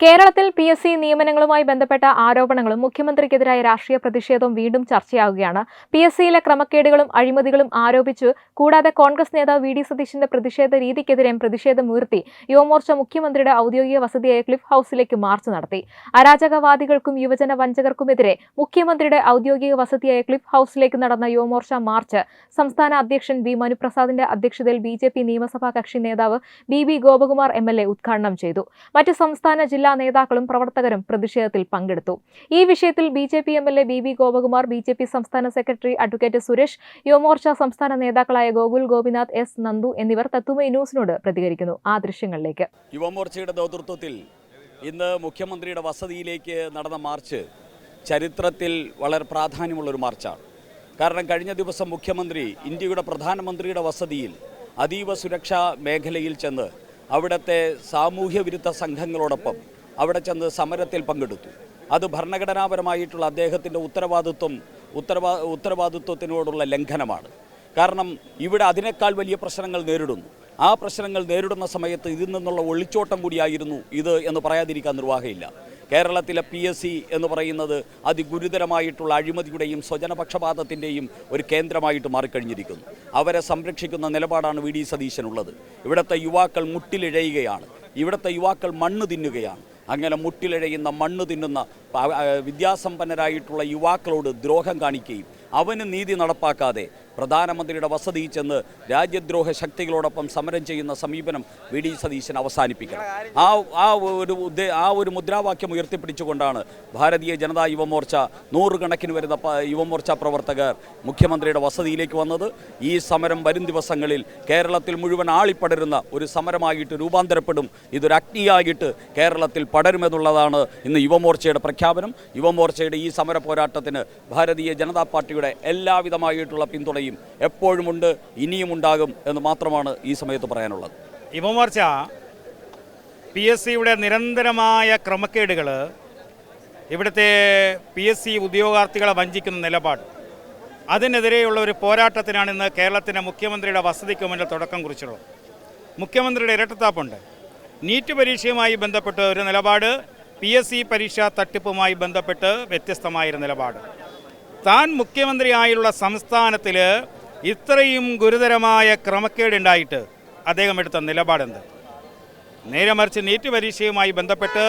കേരളത്തിൽ PSC നിയമനങ്ങളുമായി ബന്ധപ്പെട്ട ആരോപണങ്ങളും മുഖ്യമന്ത്രിക്കെതിരായ രാഷ്ട്രീയ പ്രതിഷേധവും വീണ്ടും ചർച്ചയാവുകയാണ്. PSCയിലെ ക്രമക്കേടുകളും അഴിമതികളും ആരോപിച്ചു. കൂടാതെ കോൺഗ്രസ് നേതാവ് VD സതീശന്റെ പ്രതിഷേധ രീതിക്കെതിരെയും പ്രതിഷേധമുയർത്തി യുവമോർച്ച മുഖ്യമന്ത്രിയുടെ ഔദ്യോഗിക വസതിയായ ക്ലിഫ് ഹൌസിലേക്ക് മാർച്ച് നടത്തി. അരാജകവാദികൾക്കും യുവജന വഞ്ചകർക്കുമെതിരെ മുഖ്യമന്ത്രിയുടെ ഔദ്യോഗിക വസതിയായ ക്ലിഫ് ഹൌസിലേക്ക് നടന്ന യുവമോർച്ച മാർച്ച് സംസ്ഥാന അധ്യക്ഷൻ V. മനുപ്രസാദിന്റെ അധ്യക്ഷതയിൽ BJP നിയമസഭാ കക്ഷി നേതാവ് BB ഗോപകുമാർ MLA ഉദ്ഘാടനം ചെയ്തു. മറ്റ് സംസ്ഥാന ജില്ലാ നേതാക്കളും പ്രവർത്തകരും പ്രതിഷേധത്തിൽ പങ്കെടുത്തു. ഈ വിഷയത്തിൽ BJP MLA BB Gopakumar, BJP സംസ്ഥാന സെക്രട്ടറി അഡ്വക്കേറ്റ് സുരേഷ്, യുവമോർച്ച സംസ്ഥാന നേതാക്കളായ ഗോകുൽ ഗോപിനാഥ്, S. നന്ദു എന്നിവർ തത്തുമൈ ന്യൂസിനോട് പ്രതികരിക്കുന്നു. ആ ദൃശ്യങ്ങളിലേക്ക്. യുവമോർച്ചയുടെ നേതൃത്വത്തിൽ ഇന്ന് മുഖ്യമന്ത്രിയുടെ വസതിയിലേക്ക് നടന്ന മാർച്ച് ചരിത്രത്തിൽ വളരെ പ്രാധാന്യമുള്ളൊരു മാർച്ചാണ്. കാരണം കഴിഞ്ഞ ദിവസം മുഖ്യമന്ത്രി ഇന്ത്യയുടെ പ്രധാനമന്ത്രിയുടെ വസതിയിൽ അതീവ സുരക്ഷാ മേഖലയിൽ ചെന്ന് അവിടുത്തെ സാമൂഹ്യ വിരുദ്ധ സംഘങ്ങളോടൊപ്പം അവിടെ ചെന്ന് സമരത്തിൽ പങ്കെടുത്തു. അത് ഭരണഘടനാപരമായിട്ടുള്ള അദ്ദേഹത്തിൻ്റെ ഉത്തരവാദിത്വത്തിനോടുള്ള ലംഘനമാണ്. കാരണം ഇവിടെ അതിനേക്കാൾ വലിയ പ്രശ്നങ്ങൾ നേരിടുന്നു. ആ പ്രശ്നങ്ങൾ നേരിടുന്ന സമയത്ത് ഇതിൽ നിന്നുള്ള ഒളിച്ചോട്ടം കൂടിയായിരുന്നു ഇത് എന്ന് പറയാതിരിക്കാൻ നിർവാഹമില്ല. കേരളത്തിലെ PSC എന്ന് പറയുന്നത് അതിഗുരുതരമായിട്ടുള്ള അഴിമതിയുടെയും സ്വജനപക്ഷപാതത്തിൻ്റെയും ഒരു കേന്ദ്രമായിട്ട് മാറിക്കഴിഞ്ഞിരിക്കുന്നു. അവരെ സംരക്ഷിക്കുന്ന നിലപാടാണ് VD സതീശനുള്ളത്. ഇവിടുത്തെ യുവാക്കൾ മുട്ടിലിഴയുകയാണ്. ഇവിടുത്തെ യുവാക്കൾ മണ്ണ് തിന്നുകയാണ്. അങ്ങനെ മുട്ടിലിഴയുന്ന മണ്ണ് തിന്നുന്ന വിദ്യാസമ്പന്നരായിട്ടുള്ള യുവാക്കളോട് ദ്രോഹം കാണിക്കുകയും അവന് നീതി നടപ്പാക്കാതെ പ്രധാനമന്ത്രിയുടെ വസതിയിൽ ചെന്ന് രാജ്യദ്രോഹ ശക്തികളോടൊപ്പം സമരം ചെയ്യുന്ന സമീപനം VD സതീശൻ അവസാനിപ്പിക്കണം. ആ ഒരു മുദ്രാവാക്യം ഉയർത്തിപ്പിടിച്ചുകൊണ്ടാണ് ഭാരതീയ ജനതാ യുവമോർച്ച നൂറുകണക്കിന് വരുന്ന യുവമോർച്ച പ്രവർത്തകർ മുഖ്യമന്ത്രിയുടെ വസതിയിലേക്ക് വന്നത്. ഈ സമരം വരും ദിവസങ്ങളിൽ കേരളത്തിൽ മുഴുവൻ ആളിപ്പടരുന്ന ഒരു സമരമായിട്ട് രൂപാന്തരപ്പെടും. ഇതൊരു അഗ്നിയായിട്ട് കേരളത്തിൽ പടരുമെന്നുള്ളതാണ് ഇന്ന് യുവമോർച്ചയുടെ പ്രഖ്യാപനം. യുവമോർച്ചയുടെ ഈ സമര പോരാട്ടത്തിന് ഭാരതീയ ജനതാ പാർട്ടിയുടെ എല്ലാവിധമായിട്ടുള്ള പിന്തുണയും എപ്പോഴുമുണ്ട്, ഇനിയും ഉണ്ടാകും എന്ന് മാത്രമാണ് ഈ സമയത്ത് പറയാനുള്ളത്. യുവമോർച്ച PSCയുടെ നിരന്തരമായ ക്രമക്കേടുകൾ, ഇവിടുത്തെ PSC ഉദ്യോഗാർത്ഥികളെ വഞ്ചിക്കുന്ന നിലപാട്, അതിനെതിരെയുള്ള ഒരു പോരാട്ടത്തിനാണ് ഇന്ന് കേരളത്തിൻ്റെ മുഖ്യമന്ത്രിയുടെ വസതിക്ക് മുന്നിൽ തുടക്കം കുറിച്ചിട്ടുള്ളത്. മുഖ്യമന്ത്രിയുടെ ഇരട്ടത്താപ്പുണ്ട്. നീറ്റ് പരീക്ഷയുമായി ബന്ധപ്പെട്ട് ഒരു നിലപാട്, PSC പരീക്ഷാ തട്ടിപ്പുമായി ബന്ധപ്പെട്ട് വ്യത്യസ്തമായൊരു നിലപാട്. താൻ മുഖ്യമന്ത്രിയായുള്ള സംസ്ഥാനത്തിൽ ഇത്രയും ഗുരുതരമായ ക്രമക്കേടുണ്ടായിട്ട് അദ്ദേഹം എടുത്ത നിലപാടെന്ത്? നേരെ മറിച്ച് നീറ്റ് പരീക്ഷയുമായി ബന്ധപ്പെട്ട്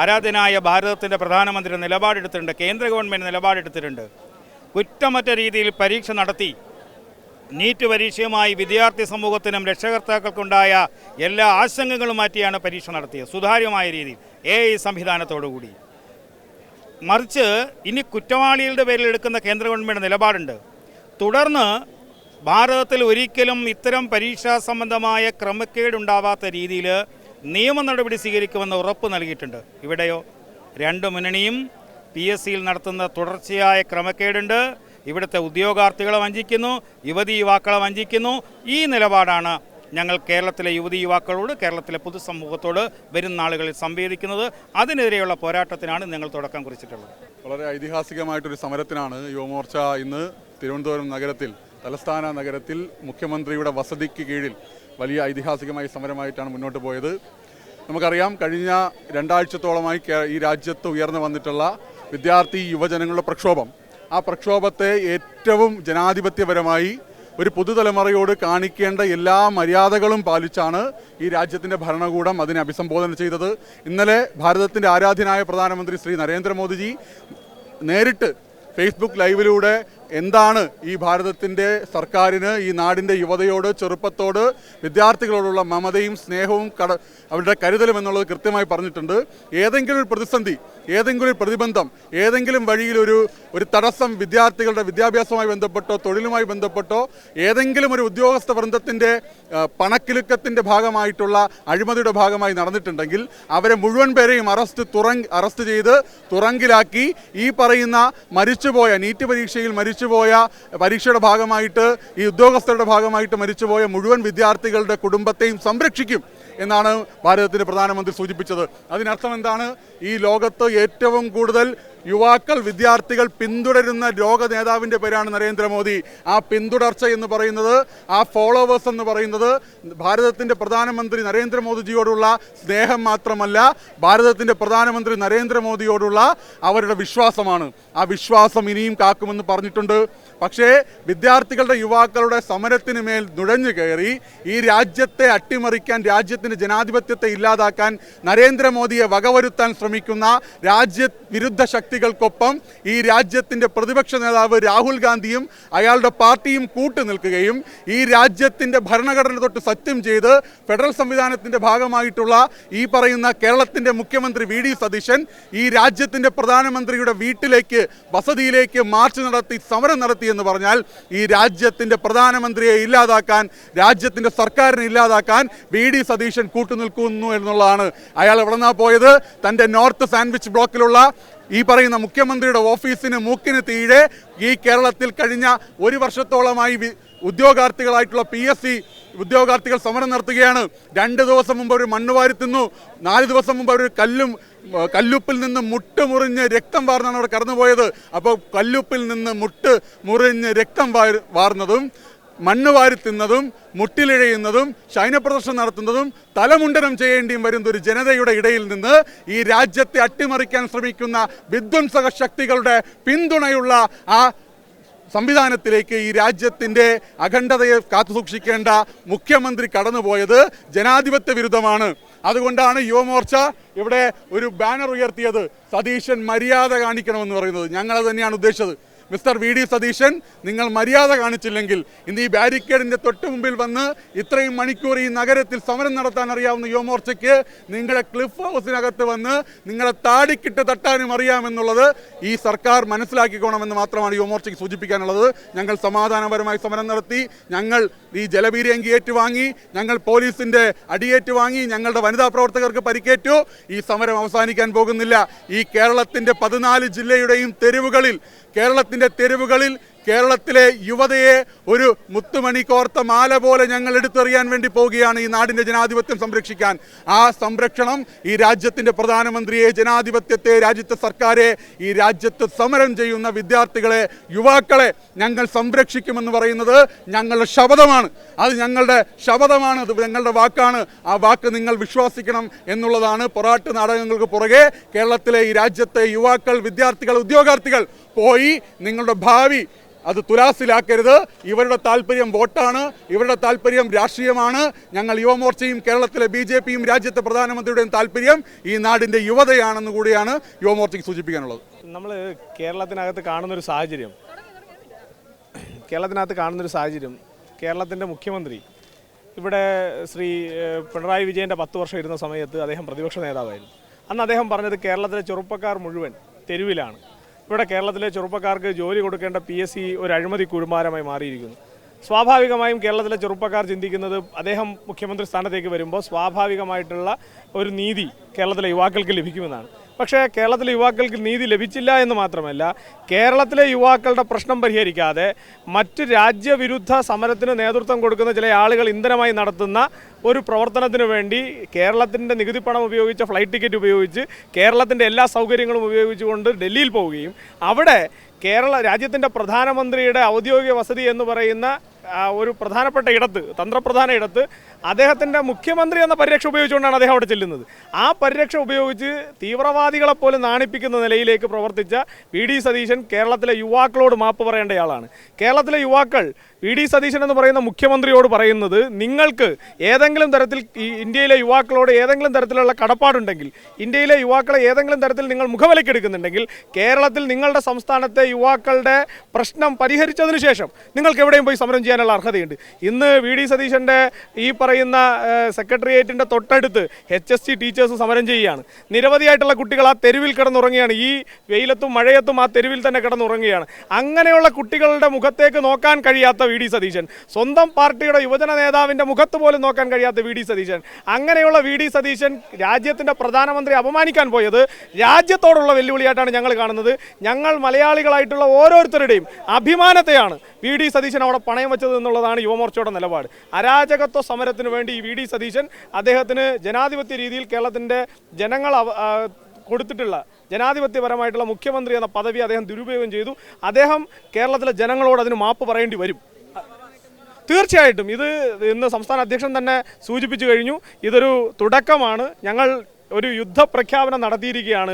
ആരാധനായ ഭാരതത്തിൻ്റെ പ്രധാനമന്ത്രി നിലപാടെടുത്തിട്ടുണ്ട്, കേന്ദ്ര ഗവൺമെൻറ് നിലപാടെടുത്തിട്ടുണ്ട്. കുറ്റമറ്റ രീതിയിൽ പരീക്ഷ നടത്തി നീറ്റ് പരീക്ഷയുമായി വിദ്യാർത്ഥി സമൂഹത്തിനും രക്ഷകർത്താക്കൾക്കുണ്ടായ എല്ലാ ആശങ്കകളും മാറ്റിയാണ് പരീക്ഷ നടത്തിയത്, സുതാര്യമായ രീതിയിൽ AI സംവിധാനത്തോടുകൂടി. മറിച്ച് ഇനി കുറ്റവാളികളുടെ പേരിൽ എടുക്കുന്ന കേന്ദ്ര ഗവൺമെൻറ് നിലപാടുണ്ട്. തുടർന്ന് ഭാരതത്തിൽ ഒരിക്കലും ഇത്തരം പരീക്ഷാ സംബന്ധമായ ക്രമക്കേടുണ്ടാവാത്ത രീതിയിൽ നിയമ നടപടി സ്വീകരിക്കുമെന്ന് ഉറപ്പ് നൽകിയിട്ടുണ്ട്. ഇവിടെയോ രണ്ട് മുന്നണിയും PSCയിൽ നടത്തുന്ന തുടർച്ചയായ ക്രമക്കേടുണ്ട്. ഇവിടുത്തെ ഉദ്യോഗാർത്ഥികളെ വഞ്ചിക്കുന്നു, യുവതീ-യുവാക്കളെ വഞ്ചിക്കുന്നു. ഈ നിലപാടാണ് ഞങ്ങൾ കേരളത്തിലെ യുവതീ-യുവാക്കളോട്, കേരളത്തിലെ പൊതുസമൂഹത്തോട് വരും നാളുകളിൽ സംവേദിക്കുന്നത്. അതിനെതിരെയുള്ള പോരാട്ടത്തിനാണ് ഞങ്ങൾ തുടക്കം കുറിച്ചിട്ടുള്ളത്. വളരെ ഐതിഹാസികമായിട്ടൊരു സമരത്തിനാണ് യുവമോർച്ച ഇന്ന് തിരുവനന്തപുരം നഗരത്തിൽ, തലസ്ഥാന നഗരത്തിൽ മുഖ്യമന്ത്രിയുടെ വസതിക്ക് കീഴിൽ വലിയ ഐതിഹാസികമായ സമരമായിട്ടാണ് മുന്നോട്ട് പോയത്. നമുക്കറിയാം, കഴിഞ്ഞ 2 ആഴ്ചത്തോളമായി ഈ രാജ്യത്ത് ഉയർന്നു വന്നിട്ടുള്ള വിദ്യാർത്ഥി യുവജനങ്ങളുടെ പ്രക്ഷോഭം, ആ പ്രക്ഷോഭത്തെ ഏറ്റവും ജനാധിപത്യപരമായി ഒരു പുതുതലമുറയോട് കാണിക്കേണ്ട എല്ലാ മര്യാദകളും പാലിച്ചാണ് ഈ രാജ്യത്തിൻ്റെ ഭരണകൂടം അതിനെ അഭിസംബോധന ചെയ്തത്. ഇന്നലെ ഭാരതത്തിൻ്റെ ആരാധ്യനായ പ്രധാനമന്ത്രി ശ്രീ നരേന്ദ്രമോദിജി നേരിട്ട് ഫേസ്ബുക്ക് ലൈവിലൂടെ എന്താണ് ഈ ഭാരതത്തിൻ്റെ സർക്കാരിന് ഈ നാടിൻ്റെ യുവതയോട്, ചെറുപ്പത്തോട്, വിദ്യാർത്ഥികളോടുള്ള മമതയും സ്നേഹവും അവരുടെ കരുതലും എന്നുള്ളത് കൃത്യമായി പറഞ്ഞിട്ടുണ്ട്. ഏതെങ്കിലും ഒരു പ്രതിസന്ധി, ഏതെങ്കിലും ഒരു പ്രതിബന്ധം, ഏതെങ്കിലും വഴിയിലൊരു തടസ്സം വിദ്യാർത്ഥികളുടെ വിദ്യാഭ്യാസവുമായി ബന്ധപ്പെട്ടോ ടൊഴിലുമായി ബന്ധപ്പെട്ടോ ഏതെങ്കിലും ഒരു ഉദ്യോഗസ്ഥ വൃന്ദത്തിൻ്റെ പണക്കിലുക്കത്തിൻ്റെ ഭാഗമായിട്ടുള്ള അഴിമതിയുടെ ഭാഗമായി നടന്നിട്ടുണ്ടെങ്കിൽ അവരെ മുഴുവൻ പേരെയും അറസ്റ്റ് ചെയ്ത് തുറങ്കിലാക്കി ഈ പറയുന്ന മരിച്ചുപോയ നീറ്റ് പരീക്ഷയിൽ മരിച്ചുപോയ പരീക്ഷയുടെ ഭാഗമായിട്ട് ഈ ഉദ്യോഗസ്ഥരുടെ ഭാഗമായിട്ട് മരിച്ചുപോയ മുഴുവൻ വിദ്യാർത്ഥികളുടെ കുടുംബത്തെയും സംരക്ഷിക്കും എന്നാണ് ഭാരതത്തിൻ്റെ പ്രധാനമന്ത്രി സൂചിപ്പിച്ചത്. അതിനർത്ഥം എന്താണ്? ഈ ലോകത്ത് ഏറ്റവും കൂടുതൽ യുവാക്കൾ വിദ്യാർത്ഥികൾ പിന്തുടരുന്ന ലോക നേതാവിൻ്റെ പേരാണ് നരേന്ദ്രമോദി. ആ പിന്തുടർച്ച എന്ന് പറയുന്നത്, ആ ഫോളോവേഴ്സ് എന്ന് പറയുന്നത് ഭാരതത്തിൻ്റെ പ്രധാനമന്ത്രി നരേന്ദ്രമോദിജിയോടുള്ള സ്നേഹം മാത്രമല്ല, ഭാരതത്തിൻ്റെ പ്രധാനമന്ത്രി നരേന്ദ്രമോദിയോടുള്ള അവരുടെ വിശ്വാസമാണ്. ആ വിശ്വാസം ഇനിയും കാക്കുമെന്ന് പറഞ്ഞിട്ടുണ്ട്. പക്ഷേ വിദ്യാർത്ഥികളുടെ യുവാക്കളുടെ സമരത്തിന് മേൽ നുഴഞ്ഞു കയറി ഈ രാജ്യത്തെ അട്ടിമറിക്കാൻ, രാജ്യത്തിൻ്റെ ജനാധിപത്യത്തെ ഇല്ലാതാക്കാൻ, നരേന്ദ്രമോദിയെ വകവരുത്താൻ ശ്രമിക്കുന്ന രാജ്യവിരുദ്ധ ശക്തികൾക്കൊപ്പം ഈ രാജ്യത്തിൻ്റെ പ്രതിപക്ഷ നേതാവ് രാഹുൽ ഗാന്ധിയും അയാളുടെ പാർട്ടിയും കൂട്ടുനിൽക്കുകയും ഈ രാജ്യത്തിൻ്റെ ഭരണഘടന തൊട്ട് സത്യം ചെയ്ത് ഫെഡറൽ സംവിധാനത്തിൻ്റെ ഭാഗമായിട്ടുള്ള ഈ പറയുന്ന കേരളത്തിൻ്റെ മുഖ്യമന്ത്രി വി ഡി സതീശൻ ഈ രാജ്യത്തിൻ്റെ പ്രധാനമന്ത്രിയുടെ വീട്ടിലേക്ക്, വസതിയിലേക്ക് മാർച്ച് നടത്തി, സമരം നടത്തി എന്ന് പറഞ്ഞാൽ ഈ രാജ്യത്തിൻ്റെ പ്രധാനമന്ത്രിയെ ഇല്ലാതാക്കാൻ, രാജ്യത്തിൻ്റെ സർക്കാരിനെ ഇല്ലാതാക്കാൻ വി ഡി സതീശൻ കൂട്ടുനിൽക്കുന്നു എന്നുള്ളതാണ്. അയാൾ എവിടെ നിന്നാണ് പോയത്? തൻ്റെ നോർത്ത് സാൻഡ്വിച്ച് ബ്ലോക്കിലുള്ള ഈ പറയുന്ന മുഖ്യമന്ത്രിയുടെ ഓഫീസിന് മൂക്കിന് തീരെ ഈ കേരളത്തിൽ കഴിഞ്ഞ ഒരു വർഷത്തോളമായി ഉദ്യോഗാർത്ഥികളായിട്ടുള്ള PSC ഉദ്യോഗാർത്ഥികൾ സമരം നടത്തുകയാണ്. 2 ദിവസം മുമ്പ് അവർ മണ്ണ് വാരി തിന്നു. 4 ദിവസം മുമ്പ് അവർ കല്ലുപ്പിൽ നിന്ന് മുട്ട് മുറിഞ്ഞ് രക്തം വാർന്നാണ് അവിടെ കടന്നുപോയത്. അപ്പോൾ കല്ലുപ്പിൽ നിന്ന് മുട്ട് മുറിഞ്ഞ് രക്തം വാർന്നതും, മണ്ണ് വാരി തിന്നതും, മുട്ടിലിഴയുന്നതും, ശയനപ്രദർശനം നടത്തുന്നതും, തലമുണ്ടനം ചെയ്യേണ്ടിയും വരുന്ന ഒരു ജനതയുടെ ഇടയിൽ നിന്ന് ഈ രാജ്യത്തെ അട്ടിമറിക്കാൻ ശ്രമിക്കുന്ന വിധ്വംസക ശക്തികളുടെ പിന്തുണയുള്ള ആ സംവിധാനത്തിലേക്ക് ഈ രാജ്യത്തിൻ്റെ അഖണ്ഡതയെ കാത്തുസൂക്ഷിക്കേണ്ട മുഖ്യമന്ത്രി കടന്നുപോയത് ജനാധിപത്യ വിരുദ്ധമാണ്. അതുകൊണ്ടാണ് യുവമോർച്ച ഇവിടെ ഒരു ബാനർ ഉയർത്തിയത്, സതീശൻ മര്യാദ കാണിക്കണമെന്ന് പറയുന്നത്. ഞങ്ങളത് തന്നെയാണ് ഉദ്ദേശിച്ചത്. മിസ്റ്റർ വി ഡി സതീശൻ, നിങ്ങൾ മര്യാദ കാണിച്ചില്ലെങ്കിൽ ഇന്ന് ഈ ബാരിക്കേഡിൻ്റെ തൊട്ട് മുമ്പിൽ വന്ന് ഇത്രയും മണിക്കൂർ ഈ നഗരത്തിൽ സമരം നടത്താൻ അറിയാവുന്ന യുവമോർച്ചയ്ക്ക് നിങ്ങളുടെ ക്ലിഫ് ഹൗസിനകത്ത് വന്ന് നിങ്ങളെ താടിക്കിട്ട് തട്ടാനും അറിയാമെന്നുള്ളത് ഈ സർക്കാർ മനസ്സിലാക്കിക്കോണമെന്ന് മാത്രമാണ് യുവമോർച്ചയ്ക്ക് സൂചിപ്പിക്കാനുള്ളത്. ഞങ്ങൾ സമാധാനപരമായി സമരം നടത്തി, ഞങ്ങൾ ഈ ജലപീരങ്കി ഏറ്റുവാങ്ങി, ഞങ്ങൾ പോലീസിൻ്റെ അടിയേറ്റ് വാങ്ങി, ഞങ്ങളുടെ വനിതാ പ്രവർത്തകർക്ക് പരിക്കേറ്റു. ഈ സമരം അവസാനിക്കാൻ പോകുന്നില്ല. ഈ കേരളത്തിൻ്റെ 14 ജില്ലയുടെയും തെരുവുകളിൽ, കേരളത്തിലെ യുവതയെ ഒരു മുത്തുമണി കോർത്ത മാല പോലെ ഞങ്ങൾ എടുത്തെറിയാൻ വേണ്ടി പോവുകയാണ് ഈ നാടിൻ്റെ ജനാധിപത്യം സംരക്ഷിക്കാൻ. ആ സംരക്ഷണം ഈ രാജ്യത്തിൻ്റെ പ്രധാനമന്ത്രിയെ, ജനാധിപത്യത്തെ, രാജ്യത്തെ സർക്കാരെ, ഈ രാജ്യത്ത് സമരം ചെയ്യുന്ന വിദ്യാർത്ഥികളെ, യുവാക്കളെ ഞങ്ങൾ സംരക്ഷിക്കുമെന്ന് പറയുന്നത് ഞങ്ങളുടെ ശപഥമാണ്. അത് ഞങ്ങളുടെ ശപഥമാണ്, അത് ഞങ്ങളുടെ വാക്കാണ്. ആ വാക്ക് നിങ്ങൾ വിശ്വസിക്കണം എന്നുള്ളതാണ്. പൊറാട്ട് നാടകങ്ങൾക്ക് പുറകെ കേരളത്തിലെ ഈ രാജ്യത്തെ യുവാക്കൾ, വിദ്യാർത്ഥികൾ, ഉദ്യോഗാർത്ഥികൾ പോയി നിങ്ങളുടെ ഭാവി അത് തുലാസിലാക്കരുത്. ഇവരുടെ താല്പര്യം വോട്ടാണ്, ഇവരുടെ താല്പര്യം രാഷ്ട്രീയമാണ്. ഞങ്ങൾ യുവമോർച്ചയും കേരളത്തിലെ BJPയും രാജ്യത്തെ പ്രധാനമന്ത്രിയുടെയും താല്പര്യം ഈ നാടിൻ്റെ യുവതയാണെന്ന് കൂടിയാണ് യുവമോർച്ചയ്ക്ക് സൂചിപ്പിക്കാനുള്ളത്. നമ്മൾ കേരളത്തിനകത്ത് കാണുന്നൊരു സാഹചര്യം കേരളത്തിൻ്റെ മുഖ്യമന്ത്രി ഇവിടെ ശ്രീ പിണറായി വിജയൻ്റെ 10 വർഷം ഇരുന്ന സമയത്ത് അദ്ദേഹം പ്രതിപക്ഷ നേതാവായിരുന്നു. അന്ന് അദ്ദേഹം പറഞ്ഞത് കേരളത്തിലെ ചെറുപ്പക്കാർ മുഴുവൻ തെരുവിലാണ്. ഇവിടെ കേരളത്തിലെ ചെറുപ്പക്കാർക്ക് ജോലി കൊടുക്കേണ്ട PSC ഒരു അഴിമതി കൂമ്പാരമായി മാറിയിരിക്കുന്നു. സ്വാഭാവികമായും കേരളത്തിലെ ചെറുപ്പക്കാർ ചിന്തിക്കുന്നത് അദ്ദേഹം മുഖ്യമന്ത്രി സ്ഥാനത്തേക്ക് വരുമ്പോൾ സ്വാഭാവികമായിട്ടുള്ള ഒരു നീതി കേരളത്തിലെ യുവാക്കൾക്ക് ലഭിക്കുമെന്നാണ്. പക്ഷേ കേരളത്തിലെ യുവാക്കൾക്ക് നീതി ലഭിച്ചില്ല എന്ന് മാത്രമല്ല, കേരളത്തിലെ യുവാക്കളുടെ പ്രശ്നം പരിഹരിക്കാതെ മറ്റ് രാജ്യവിരുദ്ധ സമരത്തിന് നേതൃത്വം കൊടുക്കുന്ന ചില ആളുകൾ ഇന്ധനമായി നടത്തുന്ന ഒരു പ്രവർത്തനത്തിന് വേണ്ടി കേരളത്തിൻ്റെ നികുതി പണം ഉപയോഗിച്ച ഫ്ലൈറ്റ് ടിക്കറ്റ് ഉപയോഗിച്ച് കേരളത്തിൻ്റെ എല്ലാ സൗകര്യങ്ങളും ഉപയോഗിച്ചുകൊണ്ട് ഡൽഹിയിൽ പോവുകയും അവിടെ രാജ്യത്തിൻ്റെ പ്രധാനമന്ത്രിയുടെ ഔദ്യോഗിക വസതി എന്ന് പറയുന്ന ഒരു പ്രധാനപ്പെട്ട ഇടത്ത്, തന്ത്രപ്രധാന ഇടത്ത് അദ്ദേഹത്തിൻ്റെ മുഖ്യമന്ത്രി എന്ന പരിരക്ഷ ഉപയോഗിച്ചുകൊണ്ടാണ് അദ്ദേഹം അവിടെ ചെല്ലുന്നത്. ആ പരിരക്ഷ ഉപയോഗിച്ച് തീവ്രവാദികളെപ്പോലും നാണിപ്പിക്കുന്ന നിലയിലേക്ക് പ്രവർത്തിച്ച വി ഡി സതീശൻ കേരളത്തിലെ യുവാക്കളോട് മാപ്പ് പറയേണ്ടയാളാണ്. കേരളത്തിലെ യുവാക്കൾ വി ഡി സതീശൻ എന്ന് പറയുന്ന മുഖ്യമന്ത്രിയോട് പറയുന്നത്, നിങ്ങൾക്ക് ഏതെങ്കിലും തരത്തിൽ ഈ ഇന്ത്യയിലെ യുവാക്കളോട് ഏതെങ്കിലും തരത്തിലുള്ള കടപ്പാടുണ്ടെങ്കിൽ, ഇന്ത്യയിലെ യുവാക്കളെ ഏതെങ്കിലും തരത്തിൽ നിങ്ങൾ മുഖവിലക്കെടുക്കുന്നുണ്ടെങ്കിൽ, കേരളത്തിൽ നിങ്ങളുടെ സംസ്ഥാനത്തെ യുവാക്കളുടെ പ്രശ്നം പരിഹരിച്ചതിന് ശേഷം നിങ്ങൾക്ക് എവിടെയും പോയി സമരം ചെയ്യാനുള്ള അർഹതയുണ്ട്. ഇന്ന് വി ഡി സതീശൻ്റെ ഈ പറയുന്ന സെക്രട്ടേറിയറ്റിൻ്റെ തൊട്ടടുത്ത് HST ടീച്ചേഴ്സ് സമരം ചെയ്യുകയാണ്. നിരവധിയായിട്ടുള്ള കുട്ടികൾ ആ തെരുവിൽ കിടന്നുറങ്ങുകയാണ്. ഈ വെയിലത്തും മഴയത്തും ആ തെരുവിൽ തന്നെ കിടന്നുറങ്ങുകയാണ്. അങ്ങനെയുള്ള കുട്ടികളുടെ മുഖത്തേക്ക് നോക്കാൻ കഴിയാത്ത വി ഡി സതീശൻ, സ്വന്തം പാർട്ടിയുടെ യുവജന നേതാവിൻ്റെ മുഖത്ത് പോലും നോക്കാൻ കഴിയാത്ത വി ഡി സതീശൻ, അങ്ങനെയുള്ള വി ഡി സതീശൻ രാജ്യത്തിൻ്റെ പ്രധാനമന്ത്രി അപമാനിക്കാൻ പോയത് രാജ്യത്തോടുള്ള വെല്ലുവിളിയായിട്ടാണ് ഞങ്ങൾ കാണുന്നത്. ഞങ്ങൾ മലയാളികളായിട്ടുള്ള ഓരോരുത്തരുടെയും അഭിമാനത്തെയാണ് വി ഡി സതീശൻ അവിടെ പണയം വെച്ചത് എന്നുള്ളതാണ് യുവമോർച്ചയുടെ നിലപാട്. അരാജകത്വ സമരത്തിന് വേണ്ടി വി ഡി സതീശൻ അദ്ദേഹത്തിന് ജനാധിപത്യ രീതിയിൽ കേരളത്തിൻ്റെ ജനങ്ങൾ കൊടുത്തിട്ടുള്ള ജനാധിപത്യപരമായിട്ടുള്ള മുഖ്യമന്ത്രി എന്ന പദവി അദ്ദേഹം ദുരുപയോഗം ചെയ്തു. അദ്ദേഹം കേരളത്തിലെ ജനങ്ങളോട് അതിന് മാപ്പ് പറയേണ്ടി വരും. തീർച്ചയായിട്ടും ഇത് ഇന്ന് സംസ്ഥാന അധ്യക്ഷൻ തന്നെ സൂചിപ്പിച്ചു കഴിഞ്ഞു. ഇതൊരു തുടക്കമാണ്. ഞങ്ങൾ ഒരു യുദ്ധപ്രഖ്യാപനം നടത്തിയിരിക്കുകയാണ്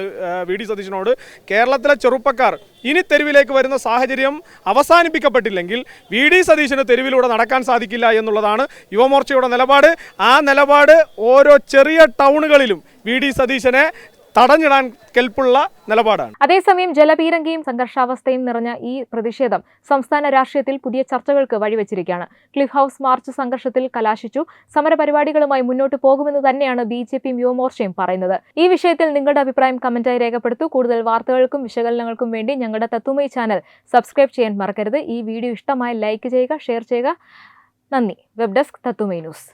വി ഡി സതീശനോട്. കേരളത്തിലെ ചെറുപ്പക്കാർ ഇനി തെരുവിലേക്ക് വരുന്ന സാഹചര്യം അവസാനിപ്പിക്കപ്പെട്ടില്ലെങ്കിൽ വി ഡി സതീശന് തെരുവിലൂടെ നടക്കാൻ സാധിക്കില്ല എന്നുള്ളതാണ് യുവമോർച്ചയുടെ നിലപാട്. ആ നിലപാട് ഓരോ ചെറിയ ടൗണുകളിലും വി ഡി സതീശനെ തടഞ്ഞിടാൻ കെൽപ്പുള്ള നിലപാടാണ്. അതേസമയം ജലപീരങ്കിയും സംഘർഷാവസ്ഥയും നിറഞ്ഞ ഈ പ്രതിഷേധം സംസ്ഥാന രാഷ്ട്രീയത്തിൽ പുതിയ ചർച്ചകൾക്ക് വഴിവെച്ചിരിക്കുകയാണ്. ക്ലിഫ് ഹൗസ് മാർച്ച് സംഘർഷത്തിൽ കലാശിച്ചു. സമരപരിപാടികളുമായി മുന്നോട്ട് പോകുമെന്ന് തന്നെയാണ് BJPയും യുവമോർച്ചയും പറയുന്നത്. ഈ വിഷയത്തിൽ നിങ്ങളുടെ അഭിപ്രായം കമന്റായി രേഖപ്പെടുത്തൂ. കൂടുതൽ വാർത്തകൾക്കും വിശകലനങ്ങൾക്കും വേണ്ടി ഞങ്ങളുടെ തത്തുമൈ ചാനൽ സബ്സ്ക്രൈബ് ചെയ്യാൻ മറക്കരുത്. ഈ വീഡിയോ ഇഷ്ടമായി ലൈക്ക് ചെയ്യുക, ഷെയർ ചെയ്യുക. നന്ദി. വെബ് ഡെസ്ക് തത്തുമൈ ന്യൂസ്.